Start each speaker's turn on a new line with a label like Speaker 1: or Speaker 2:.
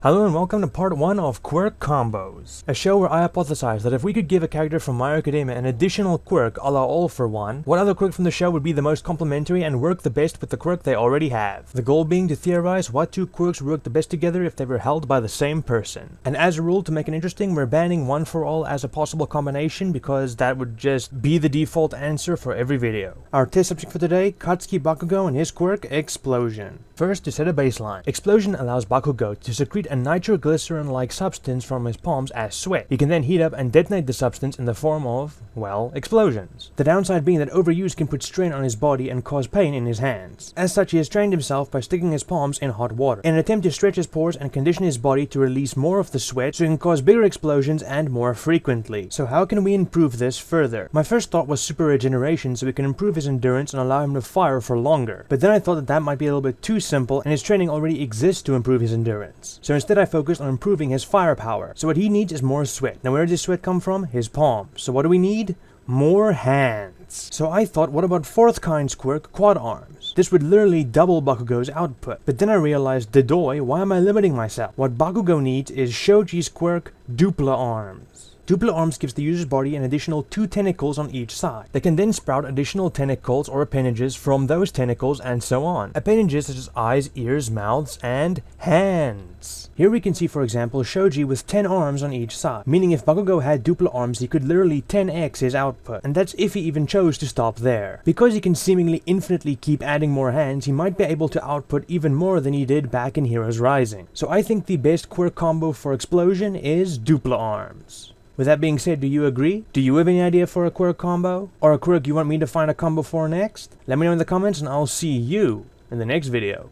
Speaker 1: Hello and welcome to part 1 of Quirk Combos, a show where I hypothesize that if we could give a character from My Hero Academia an additional quirk a la All for One, what other quirk from the show would be the most complementary and work the best with the quirk they already have. The goal being to theorize what two quirks would work the best together if they were held by the same person. And as a rule, to make it interesting, we're banning One for All as a possible combination because that would just be the default answer for every video. Our test subject for today, Katsuki Bakugo and his quirk, Explosion. First, to set a baseline, Explosion allows Bakugo to secrete a nitroglycerin-like substance from his palms as sweat. He can then heat up and detonate the substance in the form of, well, explosions. The downside being that overuse can put strain on his body and cause pain in his hands. As such, he has trained himself by sticking his palms in hot water, in an attempt to stretch his pores and condition his body to release more of the sweat so he can cause bigger explosions and more frequently. So how can we improve this further? My first thought was super regeneration so we can improve his endurance and allow him to fire for longer. But then I thought that might be a little bit too simple and his training already exists to improve his endurance. So instead I focused on improving his firepower. So what he needs is more sweat. Now where does sweat come from? His palms. So what do we need? More hands. So I thought, what about fourth kind's quirk, Quad-Arms? This would literally double Bakugo's output. But then I realized, why am I limiting myself? What Bakugo needs is Shoji's quirk, Dupli-Arms. Dupli-Arms gives the user's body an additional 2 tentacles on each side. They can then sprout additional tentacles or appendages from those tentacles and so on. Appendages such as eyes, ears, mouths, and hands. Here we can see, for example, Shoji with 10 arms on each side, meaning if Bakugo had Dupli-Arms he could literally 10x his output, and that's if he even chose to stop there. Because he can seemingly infinitely keep adding more hands, he might be able to output even more than he did back in Heroes Rising. So I think the best quirk combo for Explosion is Dupli-Arms. With that being said, do you agree? Do you have any idea for a quirk combo? Or a quirk you want me to find a combo for next? Let me know in the comments and I'll see you in the next video.